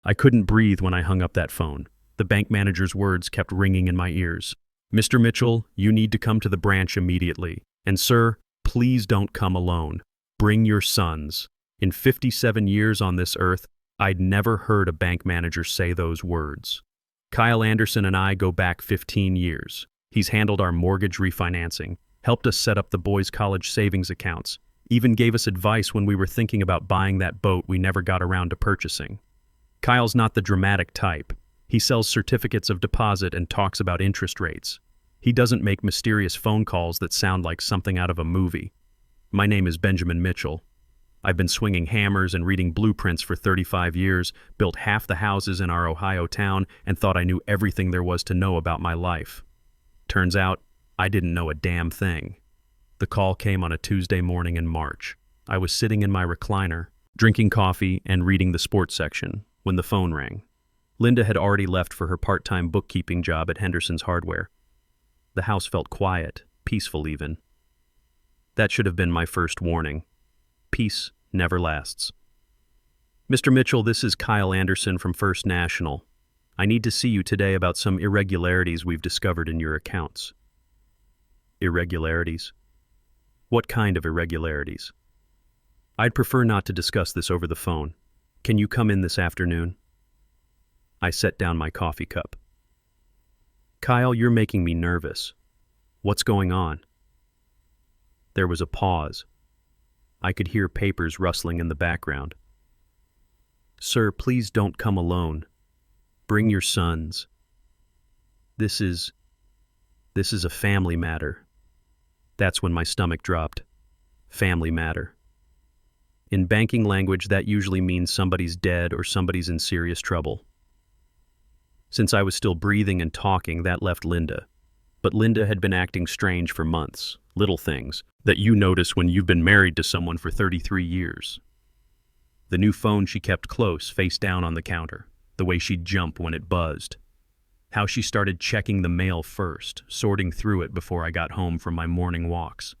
I couldn't breathe when I hung up that phone. The bank manager's words kept ringing in my ears. "Mr. Mitchell, you need to come to the branch immediately. And sir, please don't come alone. Bring your sons." In 57 years on this earth, I'd never heard a bank manager say those words. Kyle Anderson and I go back 15 years. He's handled our mortgage refinancing, helped us set up the boys' college savings accounts, even gave us advice when we were thinking about buying that boat we never got around to purchasing. Kyle's not the dramatic type. He sells certificates of deposit and talks about interest rates. He doesn't make mysterious phone calls that sound like something out of a movie. My name is Benjamin Mitchell. I've been swinging hammers and reading blueprints for 35 years, built half the houses in our Ohio town, and thought I knew everything there was to know about my life. Turns out, I didn't know a damn thing. The call came on a Tuesday morning in March. I was sitting in my recliner, drinking coffee and reading the sports section, when the phone rang. Linda had already left for her part-time bookkeeping job at Henderson's Hardware. The house felt quiet, peaceful even. That should have been my first warning. Peace never lasts. "Mr. Mitchell, this is Kyle Anderson from First National. I need to see you today about some irregularities we've discovered in your accounts." Irregularities? What kind of irregularities? "I'd prefer not to discuss this over the phone. Can you come in this afternoon?" I set down my coffee cup. "Kyle, you're making me nervous. What's going on?" There was a pause. I could hear papers rustling in the background. "Sir, please don't come alone. Bring your sons. This is a family matter." That's when my stomach dropped. Family matter. In banking language, that usually means somebody's dead or somebody's in serious trouble. Since I was still breathing and talking, that left Linda. But Linda had been acting strange for months, little things that you notice when you've been married to someone for 33 years. The new phone she kept close, face down on the counter, the way she'd jump when it buzzed. How she started checking the mail first, sorting through it before I got home from my morning walks.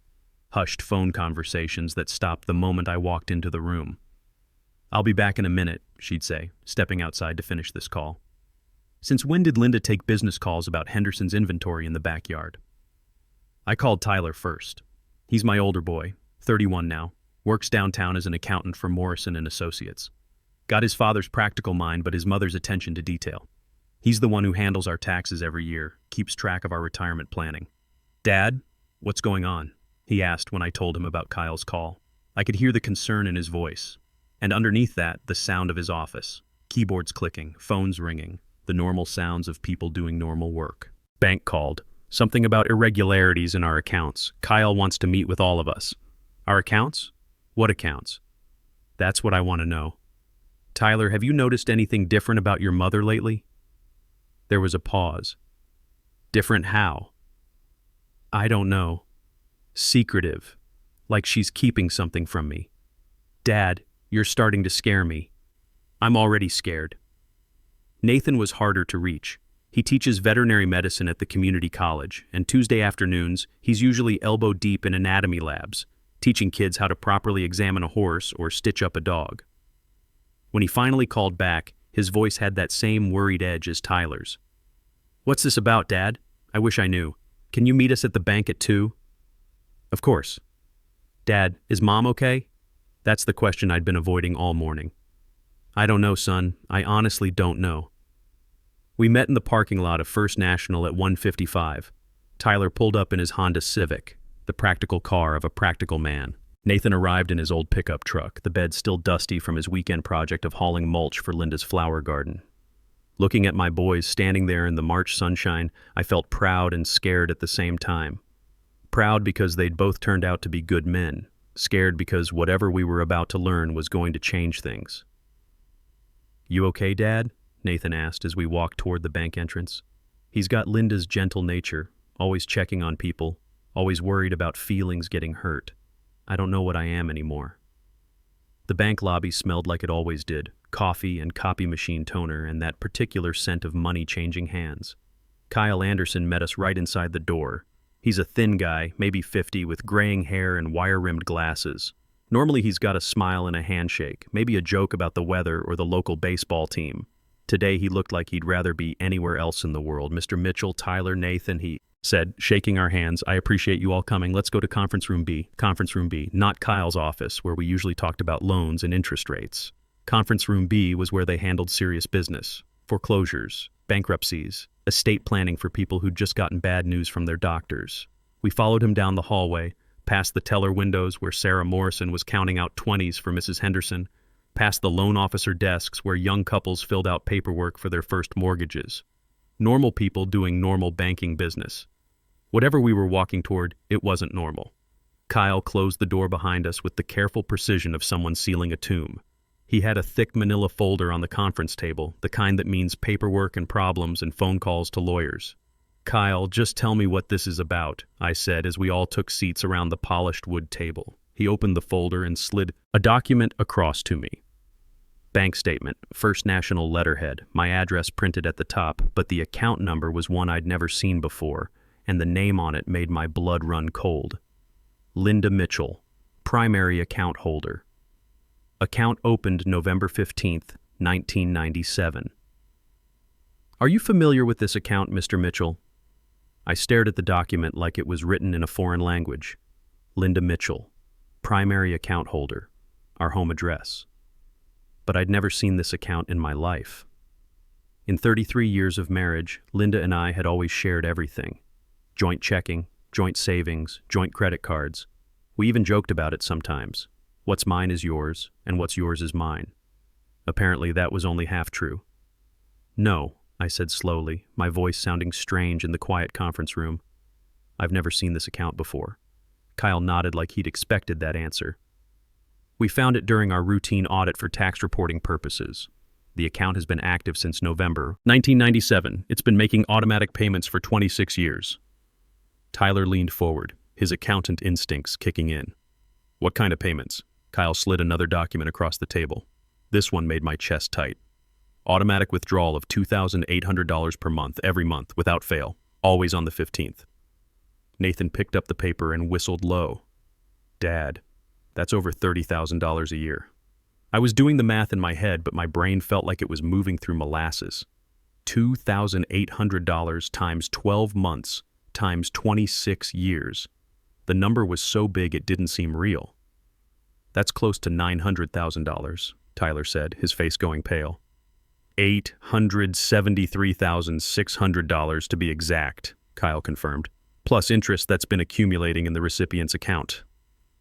Hushed phone conversations that stopped the moment I walked into the room. "I'll be back in a minute," she'd say, stepping outside to finish this call. Since when did Linda take business calls about Henderson's inventory in the backyard? I called Tyler first. He's my older boy, 31 now, works downtown as an accountant for Morrison and Associates. Got his father's practical mind but his mother's attention to detail. He's the one who handles our taxes every year, keeps track of our retirement planning. "Dad, what's going on?" he asked when I told him about Kyle's call. I could hear the concern in his voice, and underneath that, the sound of his office. Keyboards clicking, phones ringing, the normal sounds of people doing normal work. Bank called. Something about irregularities in our accounts. Kyle wants to meet with all of us. Our accounts? What accounts? That's what I want to know. "Tyler, have you noticed anything different about your mother lately?" There was a pause. "Different how?" "I don't know. Secretive. Like she's keeping something from me." "Dad, you're starting to scare me." "I'm already scared." Nathan was harder to reach. He teaches veterinary medicine at the community college, and Tuesday afternoons, he's usually elbow deep in anatomy labs, teaching kids how to properly examine a horse or stitch up a dog. When he finally called back, his voice had that same worried edge as Tyler's. "What's this about, Dad? I wish I knew. Can you meet us at the bank at 2? "Of course." "Dad, is Mom okay?" That's the question I'd been avoiding all morning. "I don't know, son. I honestly don't know." We met in the parking lot of First National at 1:55. Tyler pulled up in his Honda Civic, the practical car of a practical man. Nathan arrived in his old pickup truck, the bed still dusty from his weekend project of hauling mulch for Linda's flower garden. Looking at my boys standing there in the March sunshine, I felt proud and scared at the same time. Proud because they'd both turned out to be good men, scared because whatever we were about to learn was going to change things. "You okay, Dad?" Nathan asked as we walked toward the bank entrance. He's got Linda's gentle nature, always checking on people, always worried about feelings getting hurt. I don't know what I am anymore. The bank lobby smelled like it always did, coffee and copy machine toner and that particular scent of money changing hands. Kyle Anderson met us right inside the door. He's a thin guy, maybe 50, with graying hair and wire-rimmed glasses. Normally he's got a smile and a handshake, maybe a joke about the weather or the local baseball team. Today he looked like he'd rather be anywhere else in the world. Mr. Mitchell, Tyler, Nathan, he said, shaking our hands. I appreciate you all coming. Let's go to conference room B. Conference room B, not Kyle's office, where we usually talked about loans and interest rates. Conference room B was where they handled serious business, foreclosures, bankruptcies, estate planning for people who'd just gotten bad news from their doctors. We followed him down the hallway, past the teller windows where Sarah Morrison was counting out 20s for Mrs. Henderson, past the loan officer desks where young couples filled out paperwork for their first mortgages. Normal people doing normal banking business. Whatever we were walking toward, it wasn't normal. Kyle closed the door behind us with the careful precision of someone sealing a tomb. He had a thick manila folder on the conference table, the kind that means paperwork and problems and phone calls to lawyers. Kyle, just tell me what this is about, I said as we all took seats around the polished wood table. He opened the folder and slid a document across to me. Bank statement, First National letterhead, my address printed at the top, but the account number was one I'd never seen before, and the name on it made my blood run cold. Linda Mitchell, primary account holder. Account opened November 15th, 1997. Are you familiar with this account, Mr. Mitchell? I stared at the document like it was written in a foreign language. Linda Mitchell, primary account holder, our home address. But I'd never seen this account in my life. In 33 years of marriage, Linda and I had always shared everything. Joint checking, joint savings, joint credit cards. We even joked about it sometimes. What's mine is yours, and what's yours is mine. Apparently that was only half true. No, I said slowly, my voice sounding strange in the quiet conference room. I've never seen this account before. Kyle nodded like he'd expected that answer. We found it during our routine audit for tax reporting purposes. The account has been active since November 1997. It's been making automatic payments for 26 years. Tyler leaned forward, his accountant instincts kicking in. What kind of payments? Kyle slid another document across the table. This one made my chest tight. Automatic withdrawal of $2,800 per month, every month, without fail, always on the 15th. Nathan picked up the paper and whistled low. Dad, that's over $30,000 a year. I was doing the math in my head, but my brain felt like it was moving through molasses. $2,800 times 12 months times 26 years. The number was so big it didn't seem real. That's close to $900,000, Tyler said, his face going pale. $873,600 to be exact, Kyle confirmed, plus interest that's been accumulating in the recipient's account.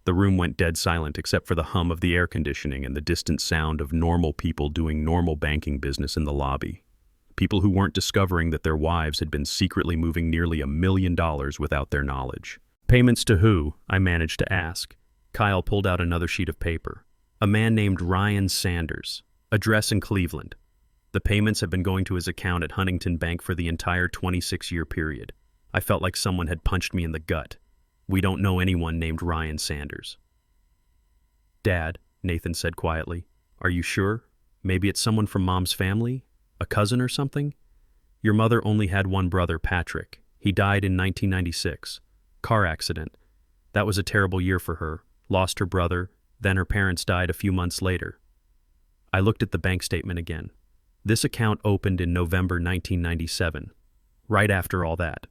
The room went dead silent except for the hum of the air conditioning and the distant sound of normal people doing normal banking business in the lobby. People who weren't discovering that their wives had been secretly moving nearly $1 million without their knowledge. Payments to who? I managed to ask. Kyle pulled out another sheet of paper. A man named Ryan Sanders. Address in Cleveland. The payments have been going to his account at Huntington Bank for the entire 26-year period. I felt like someone had punched me in the gut. We don't know anyone named Ryan Sanders. Dad, Nathan said quietly, are you sure? Maybe it's someone from Mom's family? A cousin or something? Your mother only had one brother, Patrick. He died in 1996. Car accident. That was a terrible year for her. Lost her brother, then her parents died a few months later. I looked at the bank statement again. This account opened in November 1997, right after all that.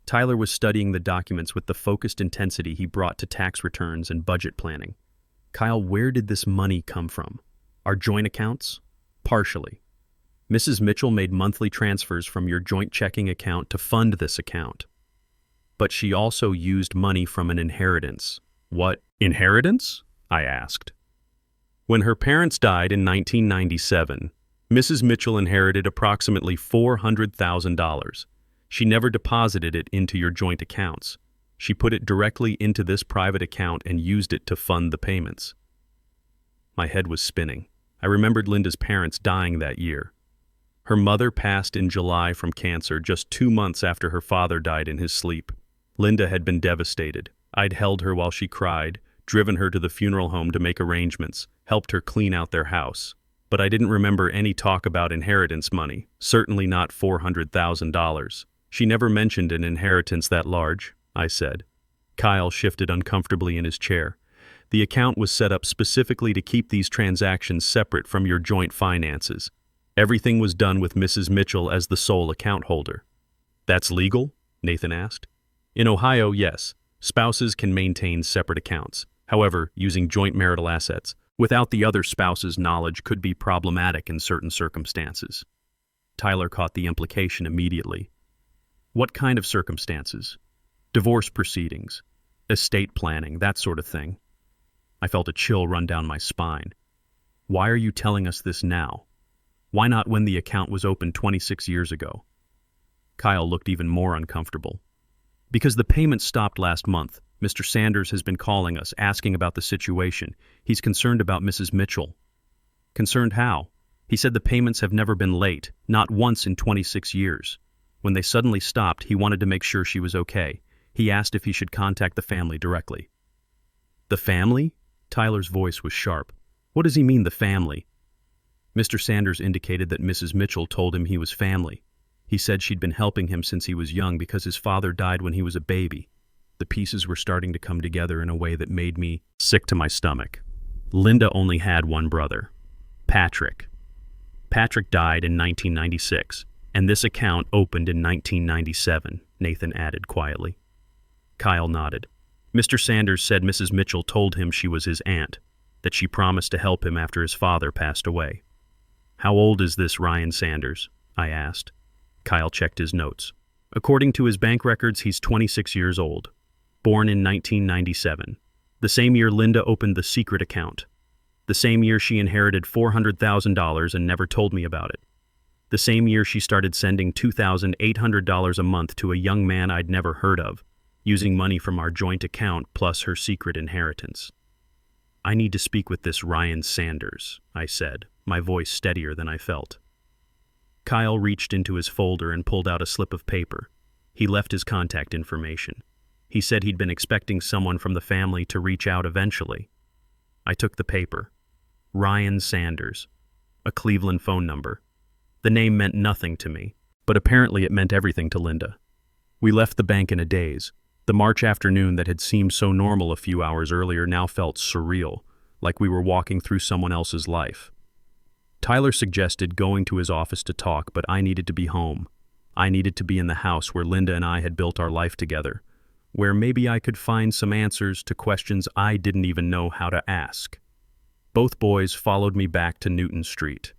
Tyler was studying the documents with the focused intensity he brought to tax returns and budget planning. Kyle, where did this money come from? Our joint accounts? Partially. Mrs. Mitchell made monthly transfers from your joint checking account to fund this account. But she also used money from an inheritance. What inheritance? I asked. When her parents died in 1997, Mrs. Mitchell inherited approximately $400,000. She never deposited it into your joint accounts. She put it directly into this private account and used it to fund the payments. My head was spinning. I remembered Linda's parents dying that year. Her mother passed in July from cancer just 2 months after her father died in his sleep. Linda had been devastated. I'd held her while she cried, driven her to the funeral home to make arrangements, helped her clean out their house. But I didn't remember any talk about inheritance money, certainly not $400,000. She never mentioned an inheritance that large, I said. Kyle shifted uncomfortably in his chair. The account was set up specifically to keep these transactions separate from your joint finances. Everything was done with Mrs. Mitchell as the sole account holder. That's legal? Nathan asked. In Ohio, yes. Spouses can maintain separate accounts. However, using joint marital assets without the other spouse's knowledge could be problematic in certain circumstances. Tyler caught the implication immediately. What kind of circumstances? Divorce proceedings, estate planning, that sort of thing. I felt a chill run down my spine. Why are you telling us this now? Why not when the account was opened 26 years ago? Kyle looked even more uncomfortable. Because the payment stopped last month. Mr. Sanders has been calling us, asking about the situation. He's concerned about Mrs. Mitchell. Concerned how? He said the payments have never been late, not once in 26 years. When they suddenly stopped, he wanted to make sure she was okay. He asked if he should contact the family directly. The family? Tyler's voice was sharp. What does he mean, the family? Mr. Sanders indicated that Mrs. Mitchell told him he was family. He said she'd been helping him since he was young because his father died when he was a baby. The pieces were starting to come together in a way that made me sick to my stomach. Linda only had one brother, Patrick. Patrick died in 1996, and this account opened in 1997, Nathan added quietly. Kyle nodded. Mr. Sanders said Mrs. Mitchell told him she was his aunt, that she promised to help him after his father passed away. How old is this Ryan Sanders? I asked. Kyle checked his notes. According to his bank records, he's 26 years old. Born in 1997. The same year Linda opened the secret account. The same year she inherited $400,000 and never told me about it. The same year she started sending $2,800 a month to a young man I'd never heard of, using money from our joint account plus her secret inheritance. I need to speak with this Ryan Sanders, I said, my voice steadier than I felt. Kyle reached into his folder and pulled out a slip of paper. He left his contact information. He said he'd been expecting someone from the family to reach out eventually. I took the paper. Ryan Sanders. A Cleveland phone number. The name meant nothing to me, but apparently it meant everything to Linda. We left the bank in a daze. The March afternoon that had seemed so normal a few hours earlier now felt surreal, like we were walking through someone else's life. Tyler suggested going to his office to talk, but I needed to be home. I needed to be in the house where Linda and I had built our life together, where maybe I could find some answers to questions I didn't even know how to ask. Both boys followed me back to Newton Street.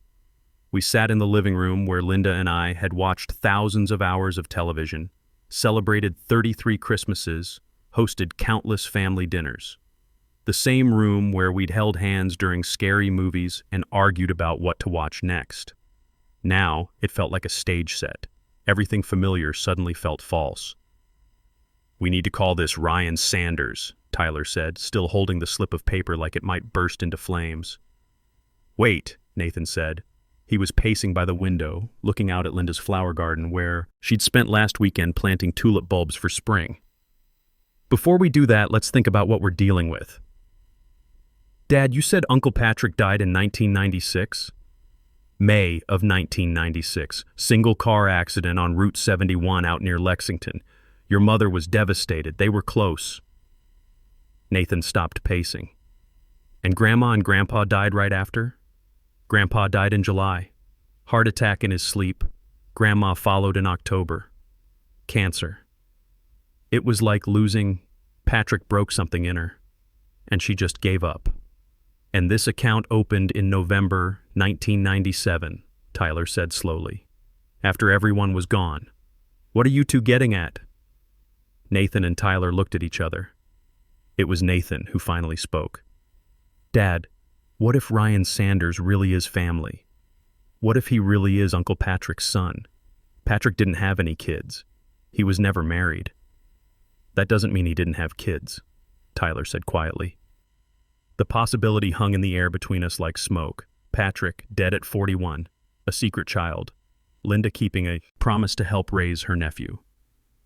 We sat in the living room where Linda and I had watched thousands of hours of television, celebrated 33 Christmases, hosted countless family dinners. The same room where we'd held hands during scary movies and argued about what to watch next. Now, it felt like a stage set. Everything familiar suddenly felt false. We need to call this Ryan Sanders, Tyler said, still holding the slip of paper like it might burst into flames. Wait, Nathan said. He was pacing by the window, looking out at Linda's flower garden where she'd spent last weekend planting tulip bulbs for spring. Before we do that, let's think about what we're dealing with. Dad, you said Uncle Patrick died in 1996? May of 1996. Single car accident on Route 71 out near Lexington. Your mother was devastated. They were close. Nathan stopped pacing. And Grandma and Grandpa died right after? Grandpa died in July. Heart attack in his sleep. Grandma followed in October. Cancer. It was like losing. Patrick broke something in her, and she just gave up. And this account opened in November 1997, Tyler said slowly, after everyone was gone. What are you two getting at? Nathan and Tyler looked at each other. It was Nathan who finally spoke. Dad, what if Ryan Sanders really is family? What if he really is Uncle Patrick's son? Patrick didn't have any kids. He was never married. That doesn't mean he didn't have kids, Tyler said quietly. The possibility hung in the air between us like smoke. Patrick, dead at 41, a secret child. Linda keeping a promise to help raise her nephew.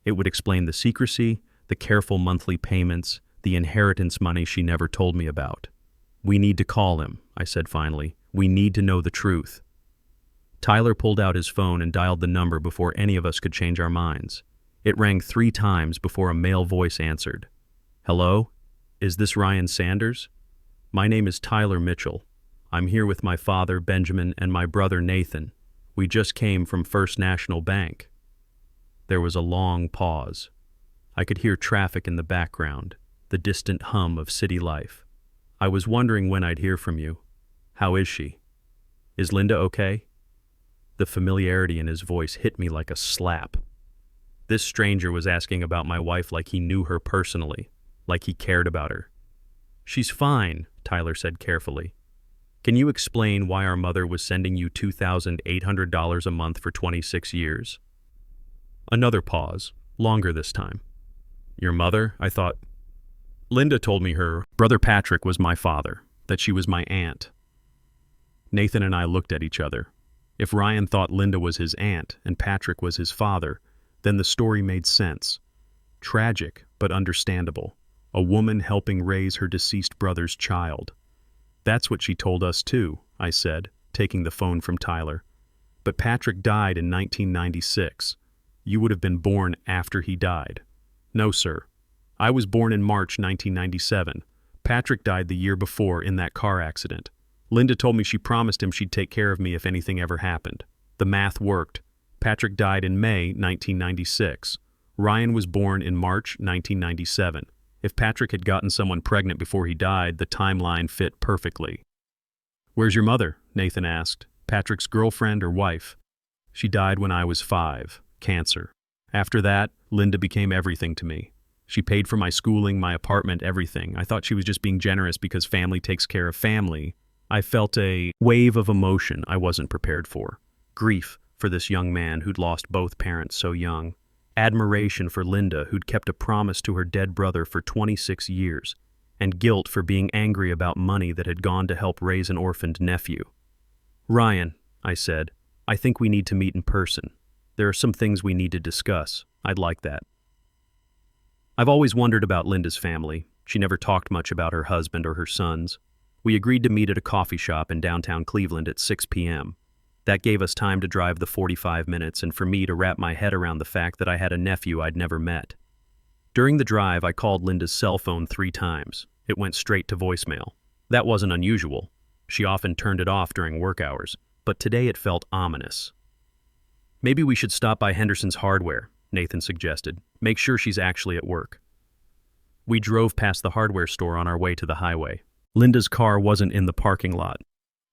It would explain the secrecy, the careful monthly payments, the inheritance money she never told me about. We need to call him, I said finally. We need to know the truth. Tyler pulled out his phone and dialed the number before any of us could change our minds. It rang 3 times before a male voice answered. Hello? Is this Ryan Sanders? My name is Tyler Mitchell. I'm here with my father, Benjamin, and my brother, Nathan. We just came from First National Bank. There was a long pause. I could hear traffic in the background, the distant hum of city life. I was wondering when I'd hear from you. How is she? Is Linda okay? The familiarity in his voice hit me like a slap. This stranger was asking about my wife like he knew her personally, like he cared about her. She's fine, Tyler said carefully. Can you explain why our mother was sending you $2,800 a month for 26 years? Another pause, longer this time. Your mother? I thought. Linda told me her brother Patrick was my father, that she was my aunt. Nathan and I looked at each other. If Ryan thought Linda was his aunt and Patrick was his father, then the story made sense. Tragic, but understandable. A woman helping raise her deceased brother's child. That's what she told us too, I said, taking the phone from Tyler. But Patrick died in 1996. You would have been born after he died. No, sir. I was born in March 1997. Patrick died the year before in that car accident. Linda told me she promised him she'd take care of me if anything ever happened. The math worked. Patrick died in May 1996. Ryan was born in March 1997. If Patrick had gotten someone pregnant before he died, the timeline fit perfectly. Where's your mother? Nathan asked. Patrick's girlfriend or wife? She died when I was 5. Cancer. After that, Linda became everything to me. She paid for my schooling, my apartment, everything. I thought she was just being generous because family takes care of family. I felt a wave of emotion I wasn't prepared for. Grief for this young man who'd lost both parents so young. Admiration for Linda, who'd kept a promise to her dead brother for 26 years. And guilt for being angry about money that had gone to help raise an orphaned nephew. Ryan, I said, I think we need to meet in person. There are some things we need to discuss. I'd like that. I've always wondered about Linda's family. She never talked much about her husband or her sons. We agreed to meet at a coffee shop in downtown Cleveland at 6 p.m. That gave us time to drive the 45 minutes and for me to wrap my head around the fact that I had a nephew I'd never met. During the drive, I called Linda's cell phone 3 times. It went straight to voicemail. That wasn't unusual. She often turned it off during work hours, but today it felt ominous. Maybe we should stop by Henderson's Hardware, Nathan suggested. Make sure she's actually at work. We drove past the hardware store on our way to the highway. Linda's car wasn't in the parking lot.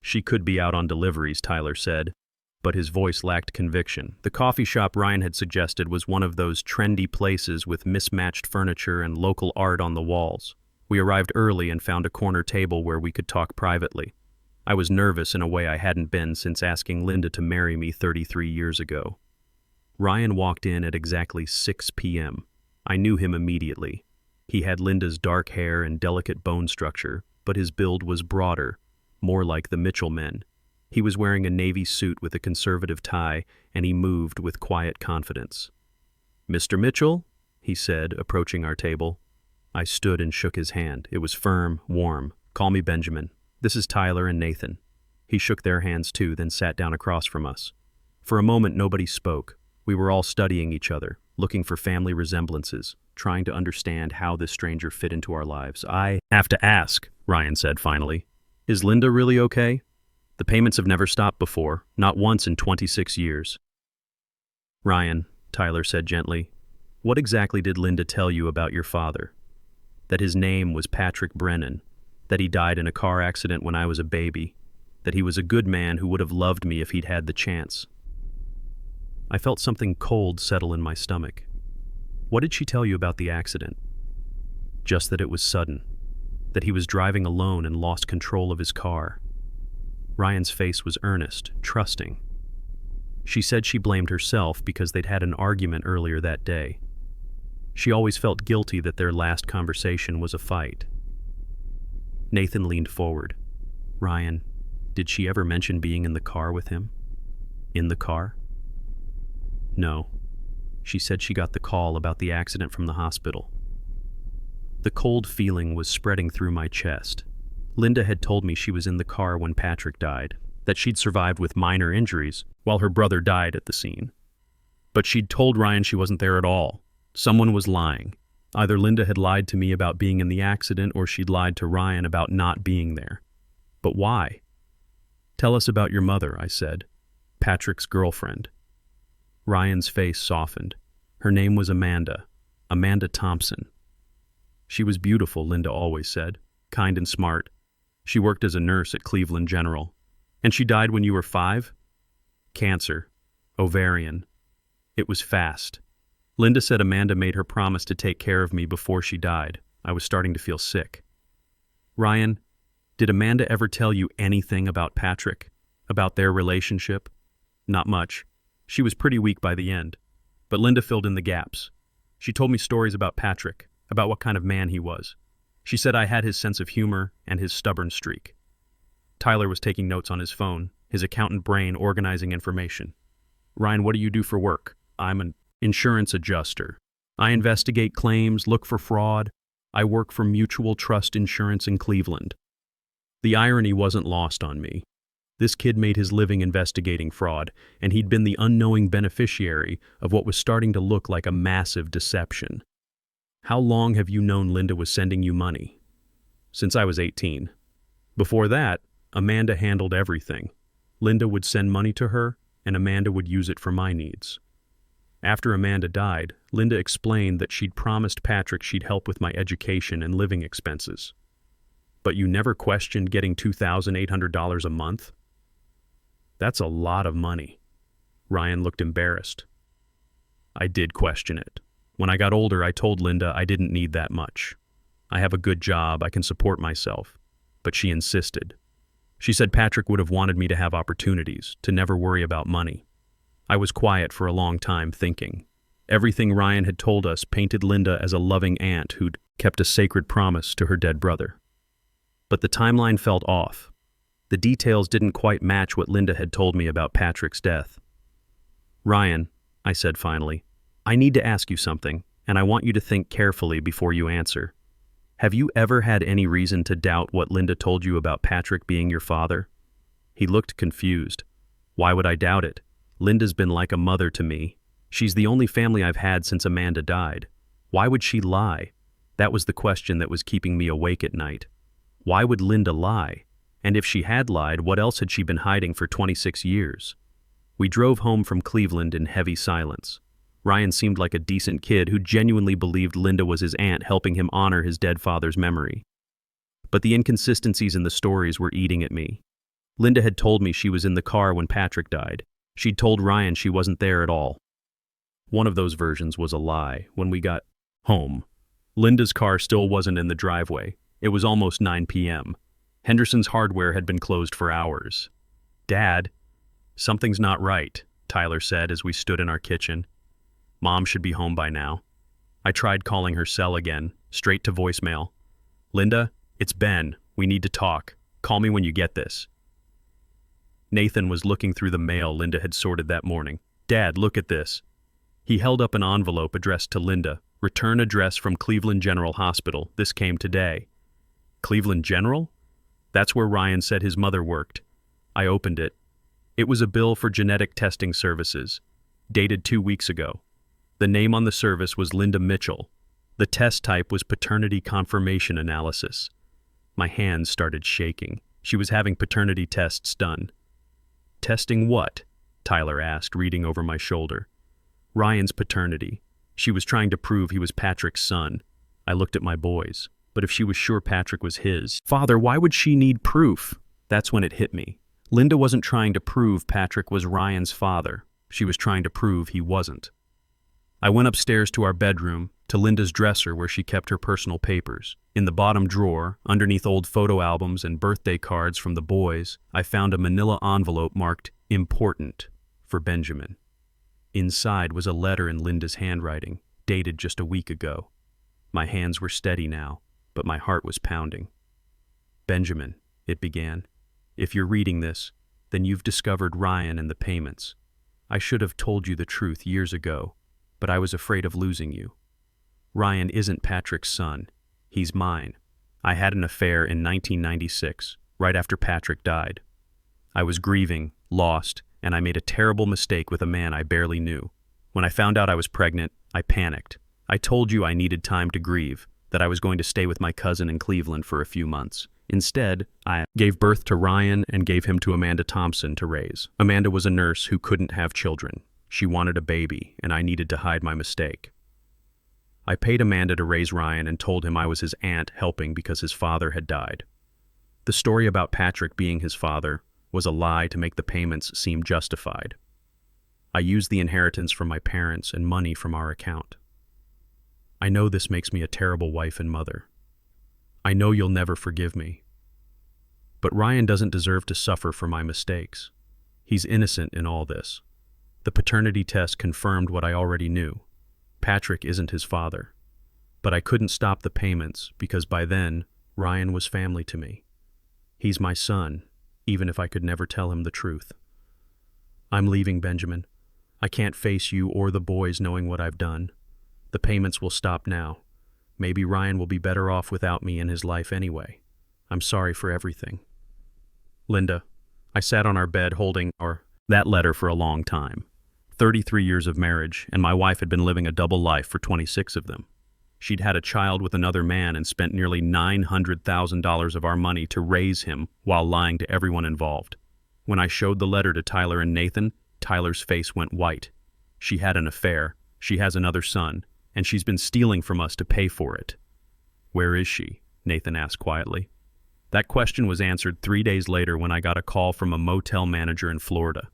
She could be out on deliveries, Tyler said, but his voice lacked conviction. The coffee shop Ryan had suggested was one of those trendy places with mismatched furniture and local art on the walls. We arrived early and found a corner table where we could talk privately. I was nervous in a way I hadn't been since asking Linda to marry me 33 years ago. Ryan walked in at exactly 6 p.m. I knew him immediately. He had Linda's dark hair and delicate bone structure, but his build was broader, more like the Mitchell men. He was wearing a navy suit with a conservative tie, and he moved with quiet confidence. "Mr. Mitchell?" he said, approaching our table. I stood and shook his hand. It was firm, warm. "Call me Benjamin. This is Tyler and Nathan." He shook their hands too, then sat down across from us. For a moment, nobody spoke. We were all studying each other, looking for family resemblances, trying to understand how this stranger fit into our lives. "I have to ask," Ryan said finally. "Is Linda really okay? The payments have never stopped before, not once in 26 years. "Ryan," Tyler said gently, "what exactly did Linda tell you about your father? That his name was Patrick Brennan, that he died in a car accident when I was a baby, that he was a good man who would have loved me if he'd had the chance." I felt something cold settle in my stomach. What did she tell you about the accident? Just that it was sudden, that he was driving alone and lost control of his car. Ryan's face was earnest, trusting. She said she blamed herself because they'd had an argument earlier that day. She always felt guilty that their last conversation was a fight. Nathan leaned forward. "Ryan, did she ever mention being in the car with him? In the car?" "No. She said she got the call about the accident from the hospital." The cold feeling was spreading through my chest. Linda had told me she was in the car when Patrick died, that she'd survived with minor injuries while her brother died at the scene. But she'd told Ryan she wasn't there at all. Someone was lying. Either Linda had lied to me about being in the accident or she'd lied to Ryan about not being there. But why? "Tell us about your mother," I said. Patrick's girlfriend. Ryan's face softened. Her name was Amanda Thompson. She was beautiful, Linda always said, kind and smart. She worked as a nurse at Cleveland General. And she died when you were 5? Cancer. Ovarian. It was fast. Linda said Amanda made her promise to take care of me before she died. I was starting to feel sick. Ryan, did Amanda ever tell you anything about Patrick? About their relationship? Not much. She was pretty weak by the end. But Linda filled in the gaps. She told me stories about Patrick, about what kind of man he was. She said I had his sense of humor and his stubborn streak. Tyler was taking notes on his phone, his accountant brain organizing information. Ryan, what do you do for work? I'm an insurance adjuster. I investigate claims, look for fraud. I work for Mutual Trust Insurance in Cleveland. The irony wasn't lost on me. This kid made his living investigating fraud, and he'd been the unknowing beneficiary of what was starting to look like a massive deception. How long have you known Linda was sending you money? Since I was 18. Before that, Amanda handled everything. Linda would send money to her, and Amanda would use it for my needs. After Amanda died, Linda explained that she'd promised Patrick she'd help with my education and living expenses. But you never questioned getting $2,800 a month? That's a lot of money. Ryan looked embarrassed. I did question it. When I got older, I told Linda I didn't need that much. I have a good job, I can support myself. But she insisted. She said Patrick would have wanted me to have opportunities, to never worry about money. I was quiet for a long time, thinking. Everything Ryan had told us painted Linda as a loving aunt who'd kept a sacred promise to her dead brother. But the timeline felt off. The details didn't quite match what Linda had told me about Patrick's death. Ryan, I said finally, I need to ask you something, and I want you to think carefully before you answer. Have you ever had any reason to doubt what Linda told you about Patrick being your father? He looked confused. Why would I doubt it? Linda's been like a mother to me. She's the only family I've had since Amanda died. Why would she lie? That was the question that was keeping me awake at night. Why would Linda lie? And if she had lied, what else had she been hiding for 26 years? We drove home from Cleveland in heavy silence. Ryan seemed like a decent kid who genuinely believed Linda was his aunt helping him honor his dead father's memory. But the inconsistencies in the stories were eating at me. Linda had told me she was in the car when Patrick died. She'd told Ryan she wasn't there at all. One of those versions was a lie. When we got home, Linda's car still wasn't in the driveway. It was almost 9 p.m. Henderson's Hardware had been closed for hours. Dad, something's not right, Tyler said as we stood in our kitchen. Mom should be home by now. I tried calling her cell again, straight to voicemail. Linda, it's Ben. We need to talk. Call me when you get this. Nathan was looking through the mail Linda had sorted that morning. Dad, look at this. He held up an envelope addressed to Linda. Return address from Cleveland General Hospital. This came today. Cleveland General? That's where Ryan said his mother worked. I opened it. It was a bill for genetic testing services, dated 2 weeks ago. The name on the service was Linda Mitchell. The test type was paternity confirmation analysis. My hands started shaking. She was having paternity tests done. Testing what? Tyler asked, reading over my shoulder. Ryan's paternity. She was trying to prove he was Patrick's son. I looked at my boys. But if she was sure Patrick was his, Father, why would she need proof? That's when it hit me. Linda wasn't trying to prove Patrick was Ryan's father. She was trying to prove he wasn't. I went upstairs to our bedroom, to Linda's dresser where she kept her personal papers. In the bottom drawer, underneath old photo albums and birthday cards from the boys, I found a manila envelope marked Important for Benjamin. Inside was a letter in Linda's handwriting, dated just a week ago. My hands were steady now, but my heart was pounding. Benjamin, it began, if you're reading this, then you've discovered Ryan and the payments. I should have told you the truth years ago, but I was afraid of losing you. Ryan isn't Patrick's son. He's mine. I had an affair in 1996, right after Patrick died. I was grieving, lost, and I made a terrible mistake with a man I barely knew. When I found out I was pregnant, I panicked. I told you I needed time to grieve, that I was going to stay with my cousin in Cleveland for a few months. Instead, I gave birth to Ryan and gave him to Amanda Thompson to raise. Amanda was a nurse who couldn't have children. She wanted a baby, and I needed to hide my mistake. I paid Amanda to raise Ryan and told him I was his aunt helping because his father had died. The story about Patrick being his father was a lie to make the payments seem justified. I used the inheritance from my parents and money from our account. I know this makes me a terrible wife and mother. I know you'll never forgive me. But Ryan doesn't deserve to suffer for my mistakes. He's innocent in all this. The paternity test confirmed what I already knew. Patrick isn't his father. But I couldn't stop the payments because by then, Ryan was family to me. He's my son, even if I could never tell him the truth. I'm leaving, Benjamin. I can't face you or the boys knowing what I've done. The payments will stop now. Maybe Ryan will be better off without me in his life anyway. I'm sorry for everything. Linda, I sat on our bed holding that letter for a long time. 33 years of marriage, and my wife had been living a double life for 26 of them. She'd had a child with another man and spent nearly $900,000 of our money to raise him while lying to everyone involved. When I showed the letter to Tyler and Nathan, Tyler's face went white. She had an affair, she has another son, and she's been stealing from us to pay for it. Where is she? Nathan asked quietly. That question was answered 3 days later when I got a call from a motel manager in Florida.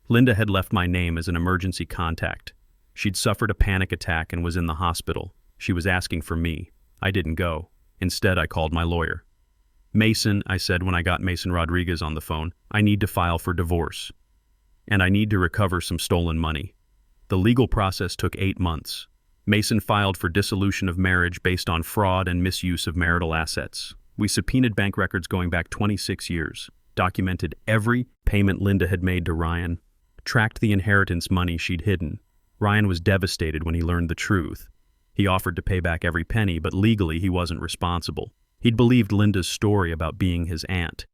Linda had left my name as an emergency contact. She'd suffered a panic attack and was in the hospital. She was asking for me. I didn't go. Instead, I called my lawyer. Mason, I said when I got Mason Rodriguez on the phone, I need to file for divorce. And I need to recover some stolen money. The legal process took 8 months. Mason filed for dissolution of marriage based on fraud and misuse of marital assets. We subpoenaed bank records going back 26 years, documented every payment Linda had made to Ryan, tracked the inheritance money she'd hidden. Ryan was devastated when he learned the truth. He offered to pay back every penny, but legally he wasn't responsible. He'd believed Linda's story about being his aunt.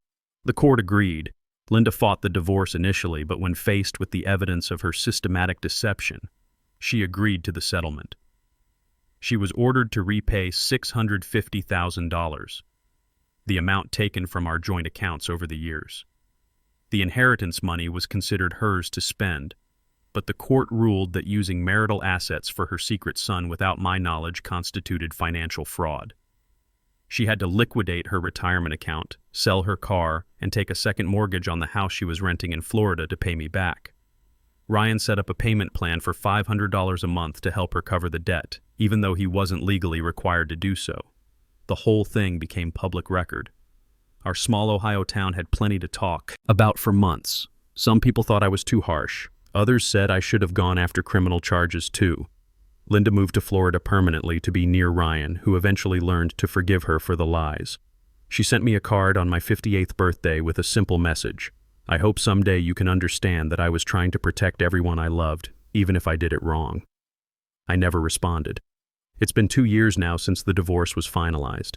The court agreed. Linda fought the divorce initially, but when faced with the evidence of her systematic deception, she agreed to the settlement. She was ordered to repay $650,000, the amount taken from our joint accounts over the years. The inheritance money was considered hers to spend, but the court ruled that using marital assets for her secret son without my knowledge constituted financial fraud. She had to liquidate her retirement account, sell her car, and take a second mortgage on the house she was renting in Florida to pay me back. Ryan set up a payment plan for $500 a month to help her cover the debt, even though he wasn't legally required to do so. The whole thing became public record. Our small Ohio town had plenty to talk about for months. Some people thought I was too harsh. Others said I should have gone after criminal charges too. Linda moved to Florida permanently to be near Ryan, who eventually learned to forgive her for the lies. She sent me a card on my 58th birthday with a simple message. I hope someday you can understand that I was trying to protect everyone I loved, even if I did it wrong. I never responded. It's been 2 years now since the divorce was finalized.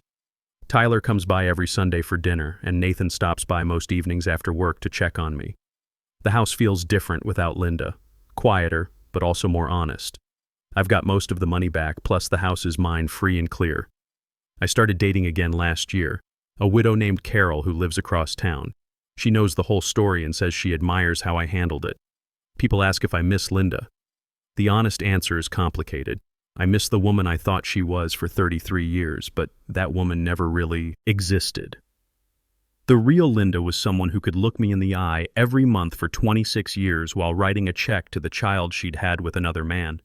Tyler comes by every Sunday for dinner, and Nathan stops by most evenings after work to check on me. The house feels different without Linda. Quieter, but also more honest. I've got most of the money back, plus the house is mine free and clear. I started dating again last year, a widow named Carol who lives across town. She knows the whole story and says she admires how I handled it. People ask if I miss Linda. The honest answer is complicated. I miss the woman I thought she was for 33 years, but that woman never really existed. The real Linda was someone who could look me in the eye every month for 26 years while writing a check to the child she'd had with another man.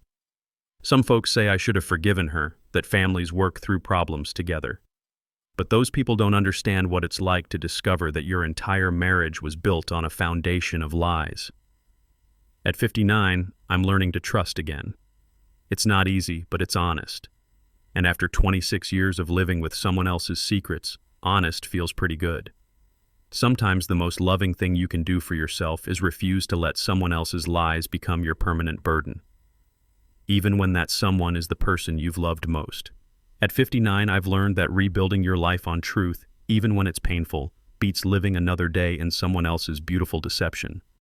Some folks say I should have forgiven her, that families work through problems together. But those people don't understand what it's like to discover that your entire marriage was built on a foundation of lies. At 59, I'm learning to trust again. It's not easy, but it's honest. And after 26 years of living with someone else's secrets, honest feels pretty good. Sometimes the most loving thing you can do for yourself is refuse to let someone else's lies become your permanent burden, even when that someone is the person you've loved most. At 59, I've learned that rebuilding your life on truth, even when it's painful, beats living another day in someone else's beautiful deception.